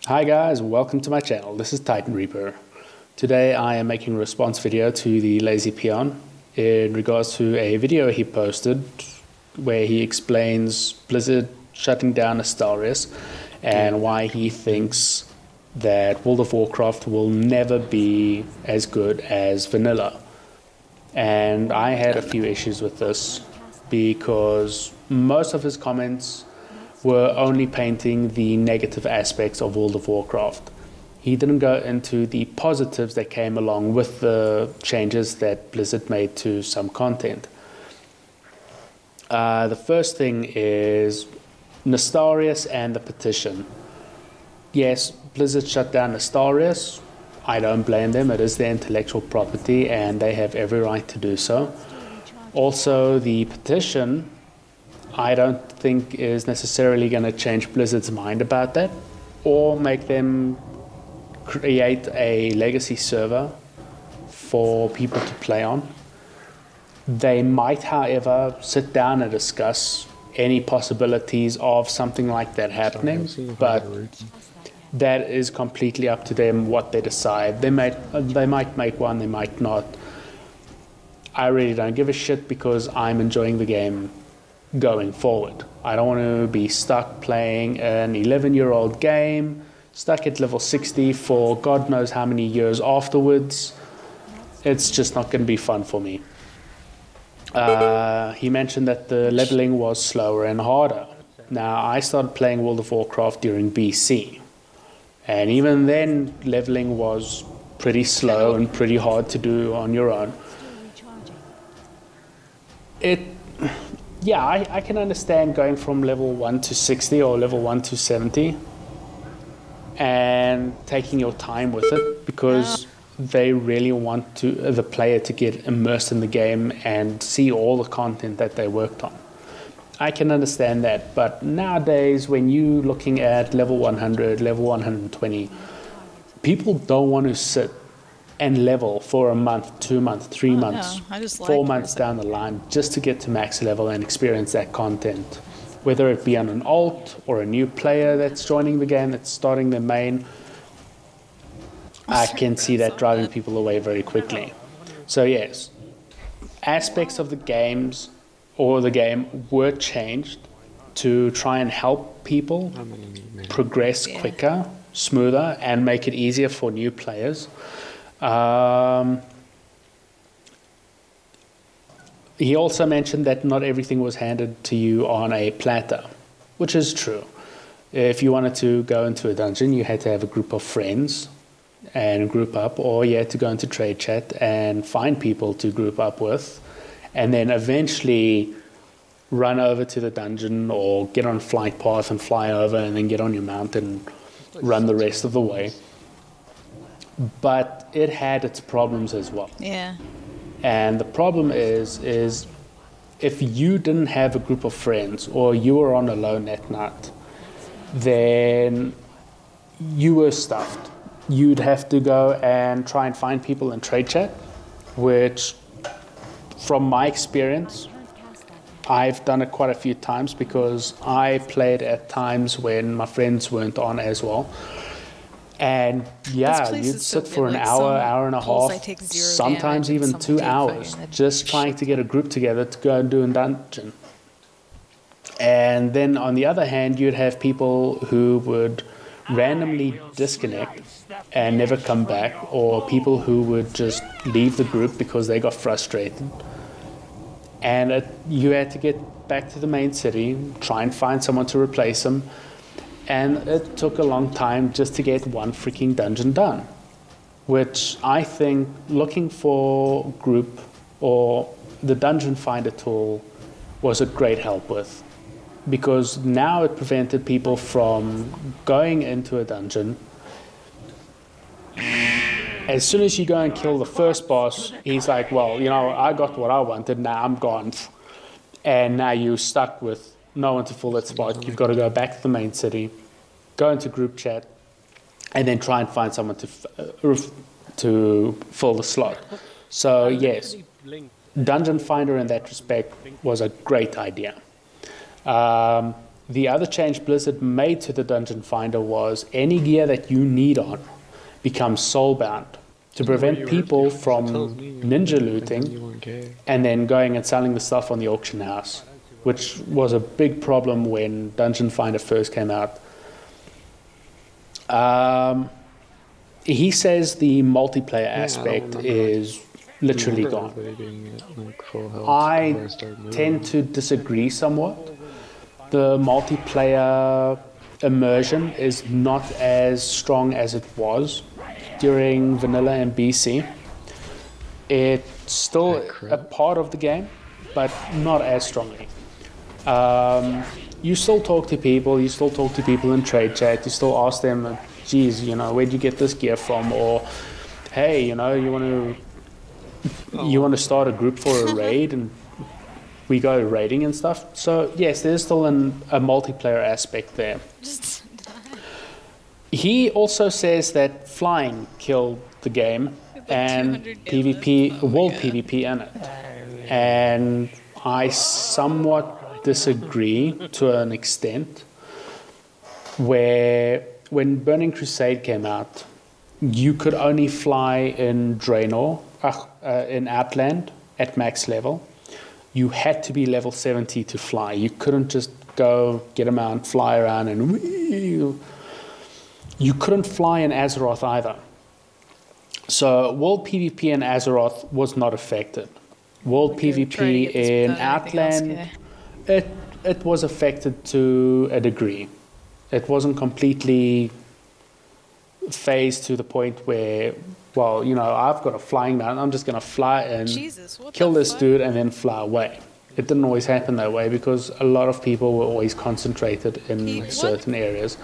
Hi guys, welcome to my channel. This is Titan Reaper. Today I am making a response video to the Lazy Peon in regards to a video he posted where he explains Blizzard shutting down Nostalrius and why he thinks that World of Warcraft will never be as good as vanilla. And I had a few issues with this because most of his comments were only painting the negative aspects of World of Warcraft. He didn't go into the positives that came along with the changes that Blizzard made to some content. The first thing is Nostalrius and the petition. Yes, Blizzard shut down Nostalrius. I don't blame them. It is their intellectual property and they have every right to do so. Also, the petition, I don't think is necessarily going to change Blizzard's mind about that or make them create a legacy server for people to play on. They might, however, sit down and discuss any possibilities of something like that happening, but that is completely up to them what they decide. They might make one, they might not. I really don't give a shit because I'm enjoying the game going forward. I don't want to be stuck playing an 11-year-old game, stuck at level 60 for God knows how many years afterwards. It's just not going to be fun for me. He mentioned that the leveling was slower and harder. Now, I started playing World of Warcraft during BC, and even then leveling was pretty slow and pretty hard to do on your own. Yeah, I can understand going from level 1 to 60 or level 1 to 70 and taking your time with it because they really want the player to get immersed in the game and see all the content that they worked on. I can understand that, but nowadays when you're looking at level 100, level 120, people don't want to sit and level for a month, 2 months, 3 months, 4 months down the line just to get to max level and experience that content. Whether it be on an alt or a new player that's joining the game, that's starting their main, I can see that driving people away very quickly. So yes, aspects of the games or the game were changed to try and help people progress quicker, smoother, and make it easier for new players. He also mentioned that not everything was handed to you on a platter, which is true. If you wanted to go into a dungeon, you had to have a group of friends and group up, or you had to go into trade chat and find people to group up with, and then eventually run over to the dungeon or get on a flight path and fly over and then get on your mount and run the rest of the way. But it had its problems as well. Yeah. And the problem is if you didn't have a group of friends or you were on a lone at night, then you were stuffed. You'd have to go and try and find people in trade chat, which from my experience, I've done it quite a few times because I played at times when my friends weren't on as well. And yeah, you'd sit for an hour, hour and a half, sometimes even 2 hours, just trying to get a group together to go and do a dungeon. And then on the other hand, you'd have people who would randomly disconnect and never come back, or people who would just leave the group because they got frustrated. And you had to get back to the main city, try and find someone to replace them. And it took a long time just to get one freaking dungeon done, which I think looking for group or the dungeon finder tool was a great help with, because now it prevented people from going into a dungeon. As soon as you go and kill the first boss, he's like, well, you know, I got what I wanted, now I'm gone. And now you're stuck with no one to fill that spot. You've got to go back to the main city, go into group chat, and then try and find someone to fill the slot. So yes, Dungeon Finder in that respect was a great idea. the other change Blizzard made to the Dungeon Finder was any gear that you need on becomes soulbound to prevent people from ninja looting and then going and selling the stuff on the auction house, which was a big problem when Dungeon Finder first came out. He says the multiplayer aspect is literally gone. I tend to disagree somewhat. The multiplayer immersion is not as strong as it was during vanilla and BC. It's still a part of the game, but not as strongly. You still talk to people, in trade chat, you still ask them, geez, you know, where'd you get this gear from? Or, hey, you know, you want to start a group for a raid and we go raiding and stuff. So yes, there's still a multiplayer aspect there. He also says that flying killed the game and PvP, world PvP in it. And I somewhat disagree to an extent, where when Burning Crusade came out, you could only fly in Draenor, in Outland at max level. You had to be level 70 to fly. You couldn't just go get a mount, fly around, and whee. You couldn't fly in Azeroth either. So world PvP in Azeroth was not affected. World PvP in Outland, it was affected to a degree. It wasn't completely phased to the point where, well, you know, I've got a flying mount, I'm just going to fly in, kill this dude, and then fly away. It didn't always happen that way because a lot of people were always concentrated in certain areas.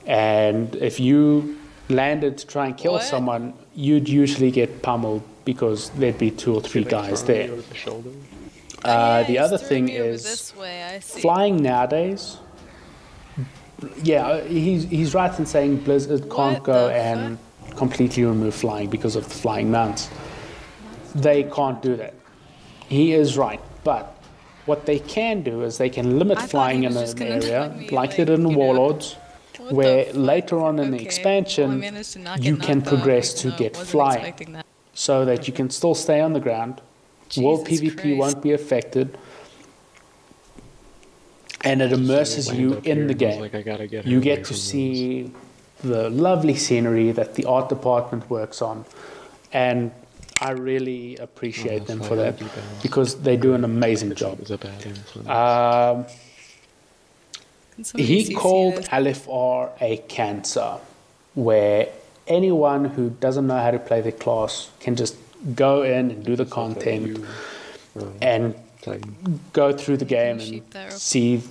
And if you landed to try and kill someone, you'd usually get pummeled because there'd be 2 or 3 guys there. The other thing is flying nowadays. Yeah, he's right in saying Blizzard can't go and completely remove flying because of the flying mounts. They can't do that. He is right, but what they can do is they can limit flying in an area, like they did in Warlords, where later on in the expansion, you can progress to get flying, so that you can still stay on the ground. World PvP won't be affected, and it immerses you in the game. You get to see the lovely scenery that the art department works on, and I really appreciate them for that because they do an amazing job. He called LFR a cancer, where anyone who doesn't know how to play the class can just go in and do the content and go through the game and see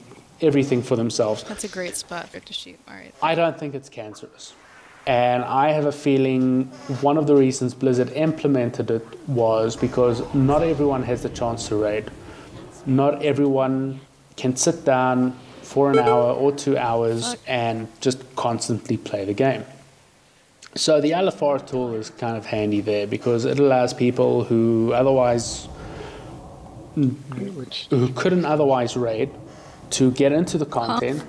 everything for themselves. That's a great spot for to shoot. All right. I don't think it's cancerous. And I have a feeling one of the reasons Blizzard implemented it was because not everyone has the chance to raid. Not everyone can sit down for an hour or 2 hours and just constantly play the game. So the LFR tool is kind of handy there because it allows people who couldn't otherwise raid to get into the content,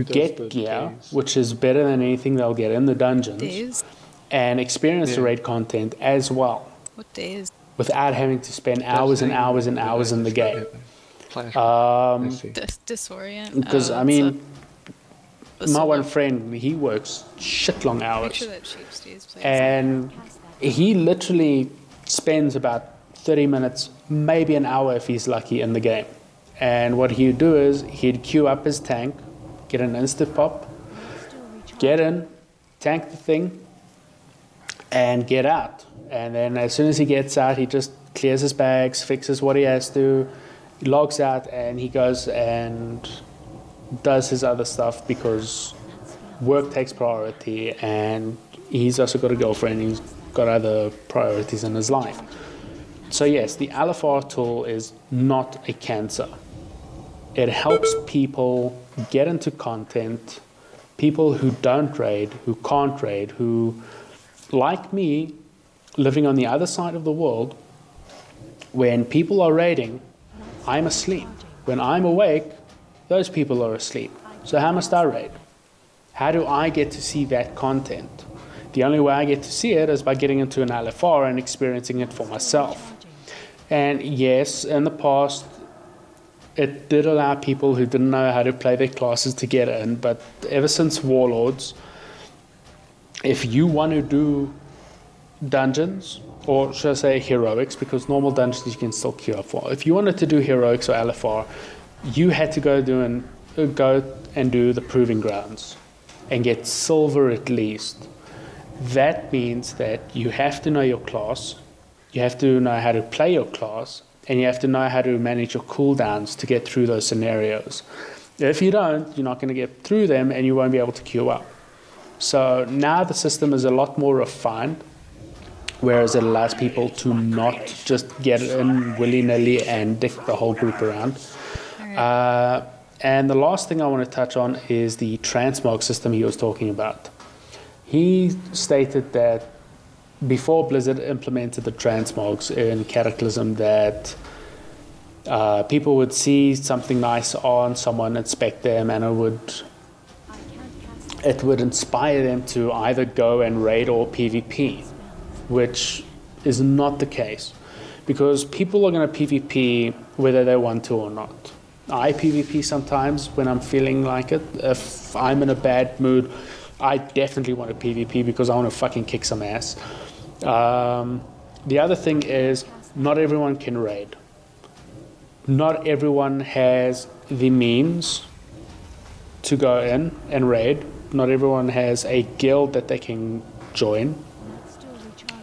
get gear, which is better than anything they'll get in the dungeons, and experience the raid content as well. What days? Without having to spend hours and hours and hours in the game. Disorient. Because, I mean, my one friend, he works shit long hours. And he literally spends about 30 minutes, maybe an hour if he's lucky, in the game. And what he'd do is he'd queue up his tank, get an instant pop, get in, tank the thing, and get out. And then as soon as he gets out, he just clears his bags, fixes what he has to, logs out, and he goes and does his other stuff because work takes priority, and he's also got a girlfriend, he's got other priorities in his life. So yes, the LFR tool is not a cancer. It helps people get into content, people who don't raid, who can't raid, who, like me, living on the other side of the world, when people are raiding, I'm asleep. When I'm awake, Those people are asleep. So how must I raid? How do I get to see that content? The only way I get to see it is by getting into an LFR and experiencing it for myself. And yes, in the past, it did allow people who didn't know how to play their classes to get in, but ever since Warlords, if you want to do dungeons, or should I say heroics, because normal dungeons you can still queue up for. If you wanted to do heroics or LFR, you had to go and do the proving grounds and get silver at least. That means that you have to know your class, you have to know how to play your class, and you have to know how to manage your cooldowns to get through those scenarios. If you don't, you're not going to get through them and you won't be able to queue up. So now the system is a lot more refined, whereas it allows people to not just get in willy-nilly and dick the whole group around. And the last thing I want to touch on is the transmog system he was talking about. He stated that before Blizzard implemented the transmogs in Cataclysm, that people would see something nice on someone, inspect them, and it would inspire them to either go and raid or PvP, which is not the case, because people are going to PvP whether they want to or not. I PvP sometimes when I'm feeling like it. If I'm in a bad mood, I definitely want to PvP because I want to fucking kick some ass. The other thing is, not everyone can raid. Not everyone has the means to go in and raid. Not everyone has a guild that they can join,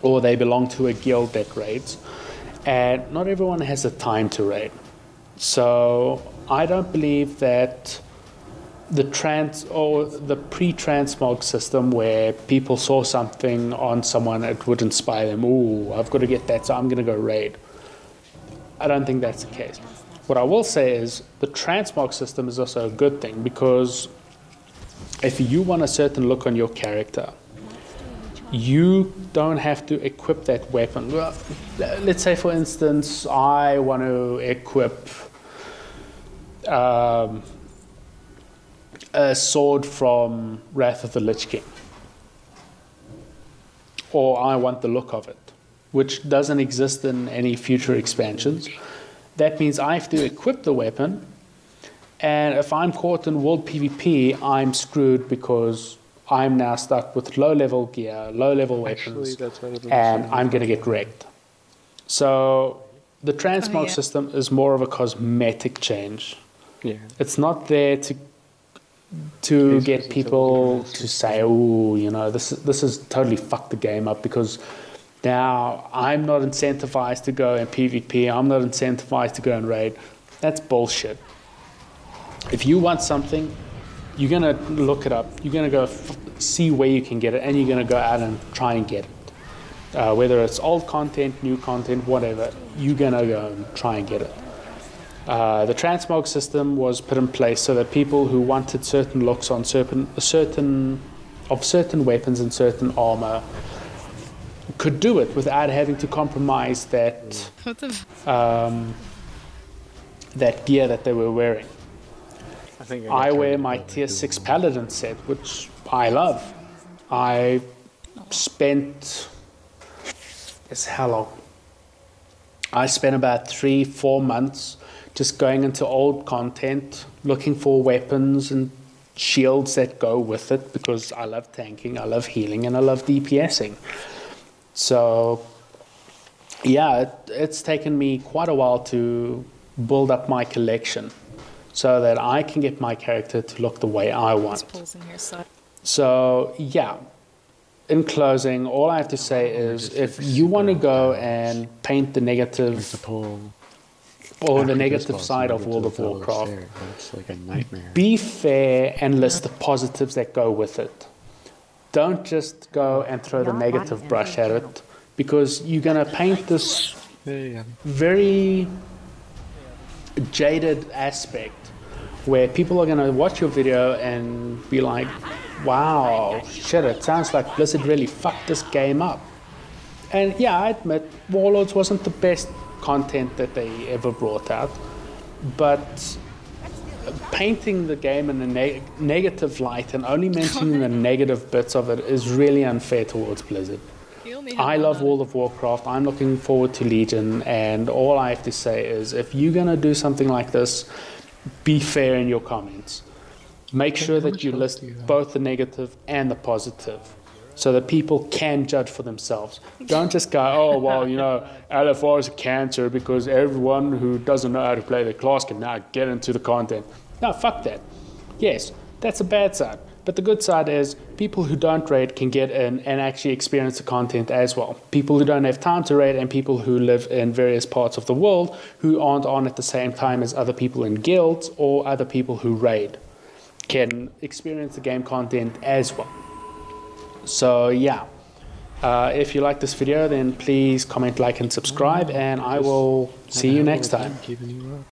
or they belong to a guild that raids. And not everyone has the time to raid. So I don't believe that the pre-transmog system where people saw something on someone, it would inspire them, ooh, I've got to get that, so I'm going to go raid. I don't think that's the case. What I will say is the transmog system is also a good thing, because if you want a certain look on your character, you don't have to equip that weapon. Well, let's say, for instance, I want to equip a sword from Wrath of the Lich King, or I want the look of it, which doesn't exist in any future expansions. That means I have to equip the weapon, and if I'm caught in world PvP, I'm screwed because I'm now stuck with low-level gear, low-level weapons, and I'm going to get wrecked. So the transmog system is more of a cosmetic change. Yeah. It's not there to get people to say, oh, you know, this is totally fucked the game up, because now I'm not incentivized to go and PvP, I'm not incentivized to go and raid. That's bullshit. If you want something, you're going to look it up, you're going to go see where you can get it, and you're going to go out and try and get it. Whether it's old content, new content, whatever, you're going to go and try and get it. The transmog system was put in place so that people who wanted certain looks on certain weapons and certain armor could do it without having to compromise that that gear that they were wearing. I wear my tier 6 paladin set, which I love. I spent, how long? I spent about 3-4 months just going into old content, looking for weapons and shields that go with it, because I love tanking, I love healing, and I love DPSing. So, yeah, it's taken me quite a while to build up my collection so that I can get my character to look the way I want. So, yeah, in closing, all I have to say is, if you want to go and paint the negative or the negative side of World of Warcraft, be fair and list the positives that go with it. Don't just go and throw the negative brush at it, because you're going to paint this very jaded aspect where people are going to watch your video and be like, wow, shit, it sounds like Blizzard really fucked this game up. And yeah, I admit, Warlords wasn't the best content that they ever brought out, but painting the game in a negative light and only mentioning the negative bits of it is really unfair towards Blizzard. You only have I one love on it. World of Warcraft. I'm looking forward to Legion, and all I have to say is if you're going to do something like this, be fair in your comments. Make sure that you list both the negative and the positive so that people can judge for themselves. Don't just go, oh, well, you know, LFR is a cancer because everyone who doesn't know how to play the class can now get into the content. No, fuck that. Yes, that's a bad side. But the good side is people who don't raid can get in and actually experience the content as well. People who don't have time to raid and people who live in various parts of the world who aren't on at the same time as other people in guilds or other people who raid can experience the game content as well. So yeah, if you like this video, then please comment, like, and subscribe, and I will see you next time.